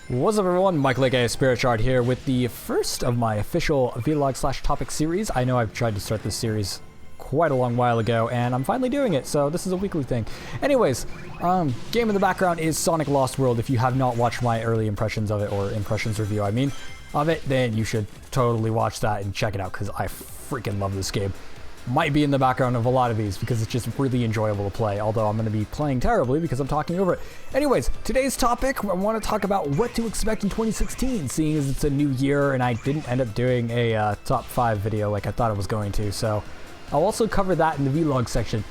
What's up everyone, Michael aka Spirit Shard here with the first of my official vlog slash topic series. I know I've tried to start this series quite a long while ago and I'm finally doing it, so this is a weekly thing. Anyways, game in the background is Sonic Lost World. If you have not watched my early impressions of it, or impressions review I mean, of it, then you should totally watch that and check it out because I freaking love this game. Might be in the background of a lot of these because it's just really enjoyable to play, although I'm going to be playing terribly because I'm talking over it. Anyways, today's topic, I want to talk about what to expect in 2016, seeing as it's a new year and I didn't end up doing a top 5 video like I thought I was going to, so I'll also cover that in the vlog section.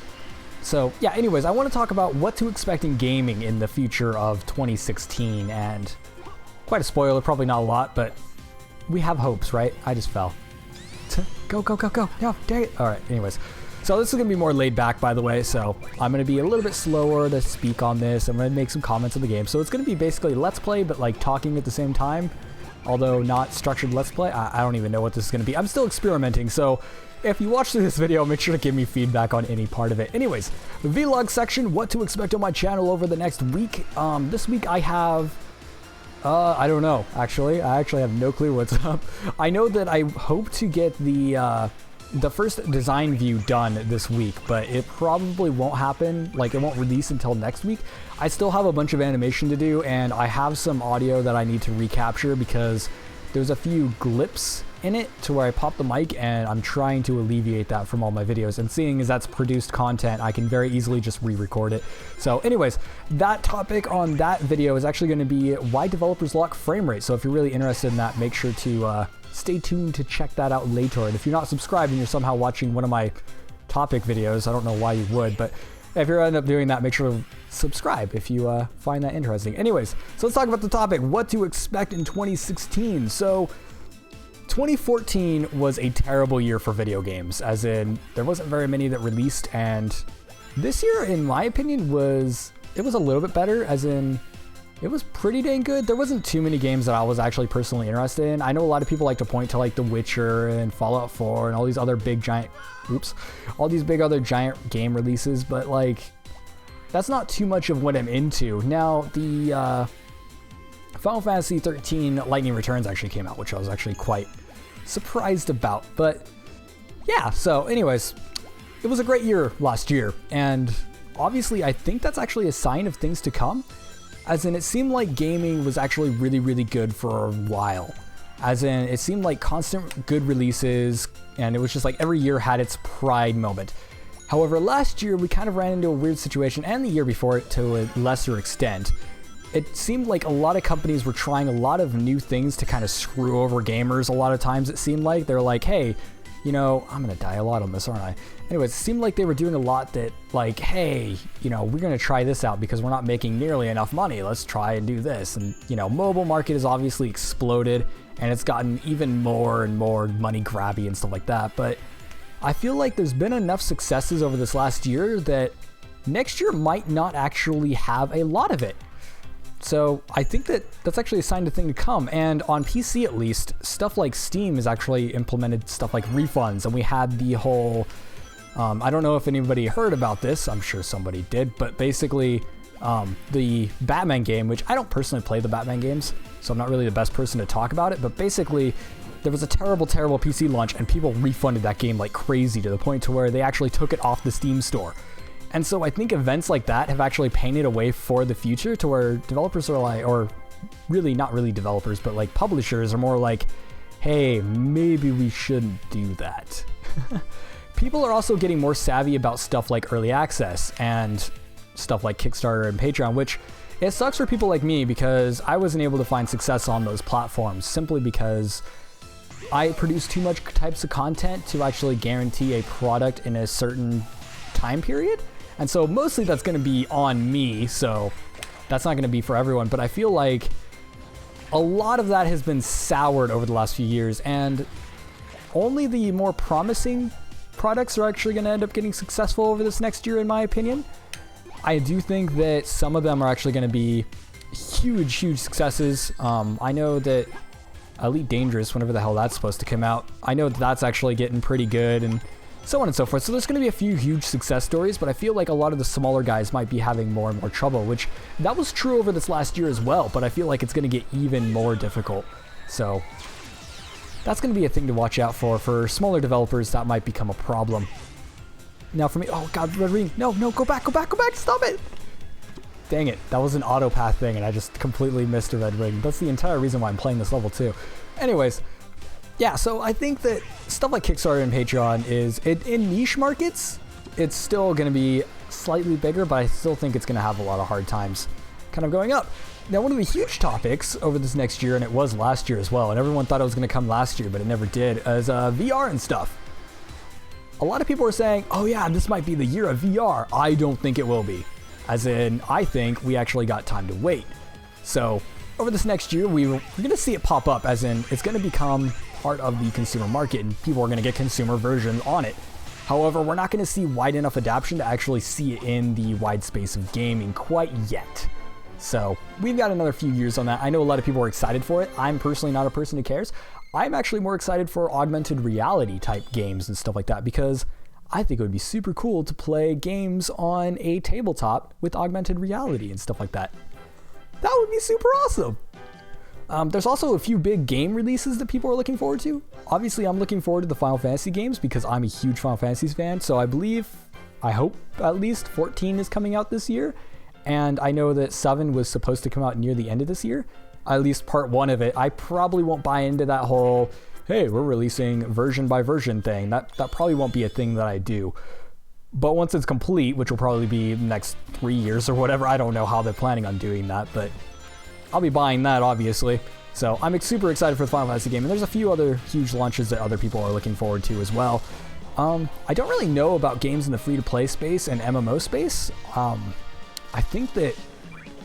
So yeah, anyways, I want to talk about what to expect in gaming in the future of 2016, and quite a spoiler, probably not a lot, but we have hopes, right? I just fell. Go, go, go, go. No, dang it. All right, anyways. So this is going to be more laid back, by the way, so I'm going to be a little bit slower to speak on this. I'm going to make some comments on the game. So it's going to be basically Let's Play, but like talking at the same time, although not structured Let's Play. I don't even know what this is going to be. I'm still experimenting, so if you watch through this video, make sure to give me feedback on any part of it. Anyways, the vlog section, what to expect on my channel over the next week. This week I have... I don't know, actually. I actually have no clue what's up. I know that I hope to get the first design view done this week, but it probably won't happen. Like, it won't release until next week. I still have a bunch of animation to do, and I have some audio that I need to recapture because there's a few blips in it to where I pop the mic, and I'm trying to alleviate that from all my videos. And seeing as that's produced content, I can very easily just re-record it. So anyways, that topic on that video is actually going to be why developers lock frame rate. So if you're really interested in that, make sure to stay tuned to check that out later. And if you're not subscribed and you're somehow watching one of my topic videos, I don't know why you would, but if you end up doing that, make sure to subscribe if you find that interesting. Anyways, so let's talk about the topic, what to expect in 2016. So 2014 was a terrible year for video games, as in there wasn't very many that released, and this year, in my opinion, was a little bit better, as in it was pretty dang good. There wasn't too many games that I was actually personally interested in. I know a lot of people like to point to like The Witcher and Fallout 4 and all these other big giant, all these big other giant game releases, but like that's not too much of what I'm into. Now the Final Fantasy 13 Lightning Returns actually came out, which I was actually quite surprised about. But yeah, so anyways, it was a great year last year, and obviously I think that's actually a sign of things to come, as in it seemed like gaming was actually really, really good for a while. As in it seemed like constant good releases, and it was just like every year had its pride moment. However, last year we kind of ran into a weird situation, and the year before it to a lesser extent. It seemed like a lot of companies were trying a lot of new things to kind of screw over gamers. A lot of times it seemed like they're like, hey, you know, I'm going to die a lot on this, aren't I? Anyways, it seemed like they were doing a lot that like, hey, you know, we're going to try this out because we're not making nearly enough money. Let's try and do this. And, you know, mobile market has obviously exploded and it's gotten even more and more money grabby and stuff like that. But I feel like there's been enough successes over this last year that next year might not actually have a lot of it. So I think that that's actually a sign of thing to come. And on PC at least, stuff like Steam has actually implemented stuff like refunds. And we had the whole, I don't know if anybody heard about this, I'm sure somebody did, but basically the Batman game, which I don't personally play the Batman games, so I'm not really the best person to talk about it, but basically there was a terrible, terrible PC launch and people refunded that game like crazy to the point to where they actually took it off the Steam store. And so I think events like that have actually painted a way for the future to where developers are like, or really not really developers, but like publishers are more like, hey, maybe we shouldn't do that. People are also getting more savvy about stuff like early access and stuff like Kickstarter and Patreon, which it sucks for people like me because I wasn't able to find success on those platforms simply because I produce too much types of content to actually guarantee a product in a certain time period. And so mostly that's going to be on me, so that's not going to be for everyone. But I feel like a lot of that has been soured over the last few years, and only the more promising products are actually going to end up getting successful over this next year, in my opinion. I do think that some of them are actually going to be huge, huge successes. I know that Elite Dangerous, whenever the hell that's supposed to come out, I know that that's actually getting pretty good, and so on and so forth. So there's going to be a few huge success stories, but I feel like a lot of the smaller guys might be having more and more trouble, which that was true over this last year as well, but I feel like it's going to get even more difficult. So that's going to be a thing to watch out for. For smaller developers, that might become a problem. Now for me, oh god, Red Ring, no, go back, stop it! Dang it, that was an auto path thing and I just completely missed a Red Ring. That's the entire reason why I'm playing this level too. Anyways, yeah, so I think that stuff like Kickstarter and Patreon is, in niche markets, it's still going to be slightly bigger, but I still think it's going to have a lot of hard times kind of going up. Now, one of the huge topics over this next year, and it was last year as well, and everyone thought it was going to come last year, but it never did, is VR and stuff. A lot of people are saying, oh yeah, this might be the year of VR. I don't think it will be. As in, I think we actually got time to wait. So, over this next year, we're going to see it pop up, as in, it's going to become part of the consumer market and people are going to get consumer versions on it. However, we're not going to see wide enough adoption to actually see it in the wide space of gaming quite yet. So we've got another few years on that. I know a lot of people are excited for it. I'm personally not a person who cares. I'm actually more excited for augmented reality type games and stuff like that because I think it would be super cool to play games on a tabletop with augmented reality and stuff like that. That would be super awesome. There's also a few big game releases that people are looking forward to. Obviously, I'm looking forward to the Final Fantasy games because I'm a huge Final Fantasy fan. So I hope at least 14 is coming out this year. And I know that 7 was supposed to come out near the end of this year. At least part 1 of it. I probably won't buy into that whole, hey, we're releasing version by version thing. That probably won't be a thing that I do. But once it's complete, which will probably be the next 3 years or whatever, I don't know how they're planning on doing that, but I'll be buying that, obviously. So I'm super excited for the Final Fantasy game, and there's a few other huge launches that other people are looking forward to as well. I don't really know about games in the free-to-play space and MMO space. I think that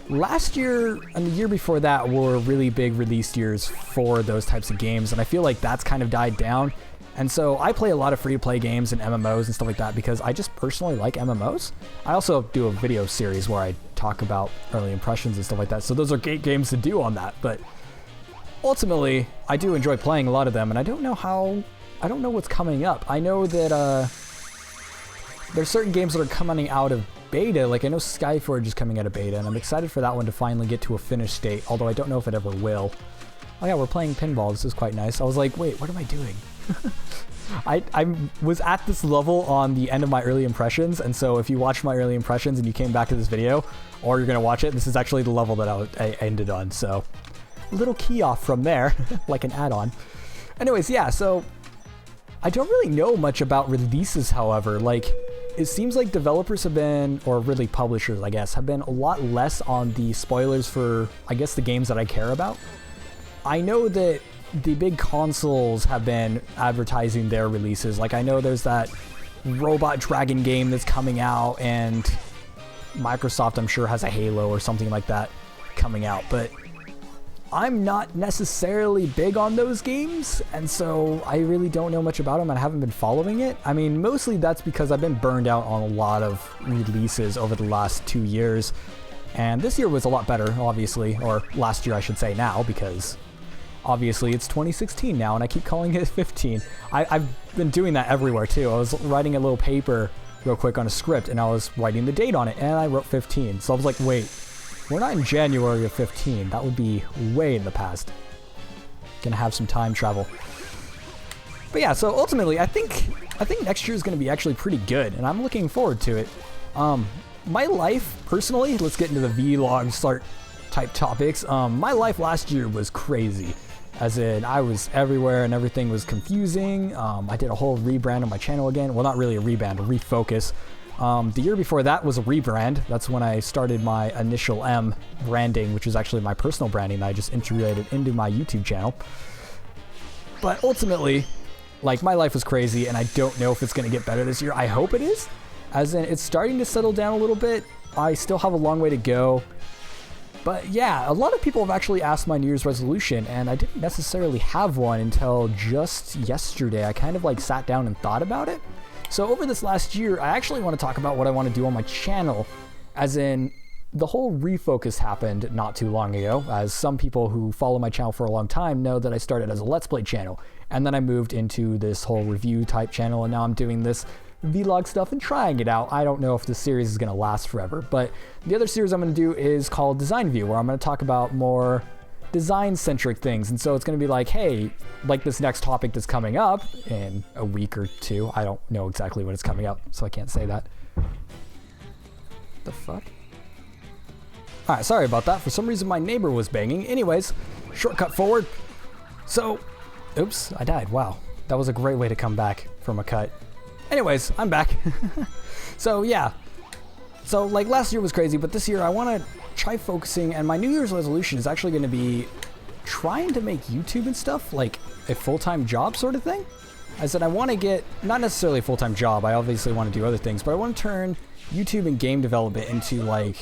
last year and the year before that were really big release years for those types of games, and I feel like that's kind of died down. And so I play a lot of free-to-play games and MMOs and stuff like that because I just personally like MMOs. I also do a video series where I talk about early impressions and stuff like that, so those are great games to do on that. But ultimately, I do enjoy playing a lot of them, and I don't know what's coming up. I know that there's certain games that are coming out of beta, like I know Skyforge is coming out of beta, and I'm excited for that one to finally get to a finished state, although I don't know if it ever will. Oh yeah, we're playing pinball, this is quite nice. I was like, wait, what am I doing? I was at this level on the end of my early impressions, and so if you watched my early impressions and you came back to this video, or you're going to watch it, this is actually the level that I ended on, so a little key off from there, like an add-on. Anyways, yeah, so I don't really know much about releases, however. Like, it seems like developers have been, or really publishers, I guess, have been a lot less on the spoilers for, I guess, the games that I care about. I know that the big consoles have been advertising their releases. Like, I know there's that Robot Dragon game that's coming out, and Microsoft, I'm sure, has a Halo or something like that coming out, but I'm not necessarily big on those games, and so I really don't know much about them and I haven't been following it. I mean, mostly that's because I've been burned out on a lot of releases over the last 2 years, and this year was a lot better, obviously, or last year I should say now, because obviously it's 2016 now and I keep calling it 15. I've been doing that everywhere too. I was writing a little paper real quick on a script and I was writing the date on it and I wrote 15. So I was like, wait, we're not in January of 15. That would be way in the past. Gonna have some time travel. But yeah, so ultimately, I think next year is gonna be actually pretty good, and I'm looking forward to it. My life, personally, let's get into the vlog start type topics. My life last year was crazy. As in, I was everywhere and everything was confusing. I did a whole rebrand on my channel again. Well, not really a rebrand, a refocus. The year before that was a rebrand. That's when I started my initial M branding, which is actually my personal branding that I just integrated into my YouTube channel. But ultimately, like, my life was crazy and I don't know if it's going to get better this year. I hope it is. As in, it's starting to settle down a little bit. I still have a long way to go. But yeah, a lot of people have actually asked my New Year's resolution, and I didn't necessarily have one until just yesterday. I kind of like sat down and thought about it. So over this last year, I actually want to talk about what I want to do on my channel, as in the whole refocus happened not too long ago, as some people who follow my channel for a long time know that I started as a Let's Play channel. And then I moved into this whole review type channel, and now I'm doing this vlog stuff and trying it out. I don't know if this series is going to last forever, but the other series I'm going to do is called Design View, where I'm going to talk about more design-centric things. And so it's going to be like, hey, like this next topic that's coming up in a week or two. I don't know exactly when it's coming up, so I can't say that. The fuck? Alright, sorry about that. For some reason my neighbor was banging. Anyways, shortcut forward. So, oops, I died. Wow. That was a great way to come back from a cut. Anyways, I'm back. So yeah. So like last year was crazy, but this year I want to try focusing, and my New Year's resolution is actually going to be trying to make YouTube and stuff like a full-time job sort of thing. I said I want to get, not necessarily a full-time job, I obviously want to do other things, but I want to turn YouTube and game development into like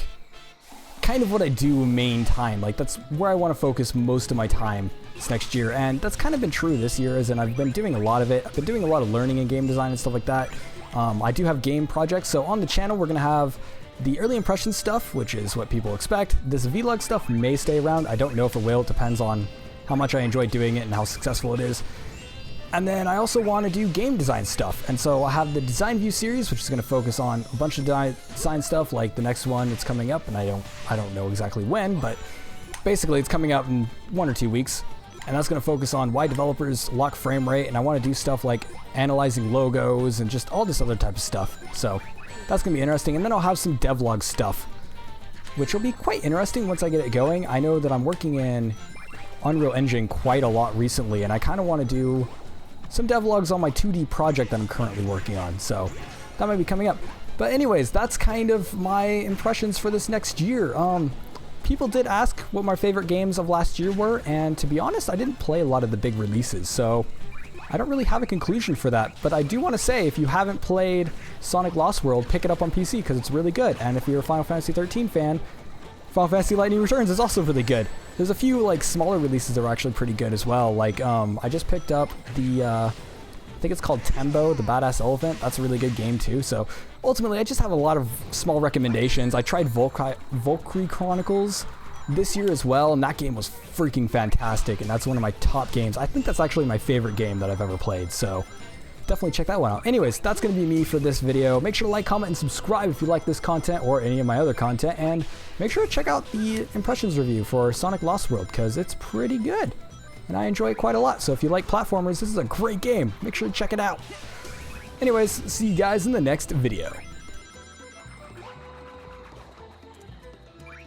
kind of what I do main time. Like that's where I want to focus most of my time this next year, and that's kind of been true this year, as in I've been doing a lot of it. I've been doing a lot of learning in game design and stuff like that. I do have game projects, so on the channel we're going to have the early impression stuff, which is what people expect. This vlog stuff may stay around. I don't know if it will. It depends on how much I enjoy doing it and how successful it is. And then I also want to do game design stuff. And so I have the Design View series, which is going to focus on a bunch of design stuff, like the next one that's coming up, and I don't know exactly when, but basically it's coming out in 1 or 2 weeks. And that's going to focus on why developers lock frame rate, and I want to do stuff like analyzing logos and just all this other type of stuff. So that's going to be interesting. And then I'll have some devlog stuff, which will be quite interesting once I get it going. I know that I'm working in Unreal Engine quite a lot recently, and I kind of want to do some devlogs on my 2D project that I'm currently working on. So that might be coming up. But anyways, that's kind of my impressions for this next year. People did ask what my favorite games of last year were, and to be honest, I didn't play a lot of the big releases, so I don't really have a conclusion for that. But I do want to say, if you haven't played Sonic Lost World, pick it up on PC because it's really good. And if you're a Final Fantasy 13 fan, Final Fantasy Lightning Returns is also really good. There's a few like smaller releases that are actually pretty good as well. Like I just picked up the I think it's called Tembo, the Badass Elephant. That's a really good game too. So ultimately, I just have a lot of small recommendations. I tried Valkyrie Chronicles this year as well, and that game was freaking fantastic, and that's one of my top games. I think that's actually my favorite game that I've ever played, so definitely check that one out. Anyways, that's going to be me for this video. Make sure to like, comment, and subscribe if you like this content or any of my other content, and make sure to check out the impressions review for Sonic Lost World, because it's pretty good, and I enjoy it quite a lot. So if you like platformers, this is a great game. Make sure to check it out. Anyways, see you guys in the next video.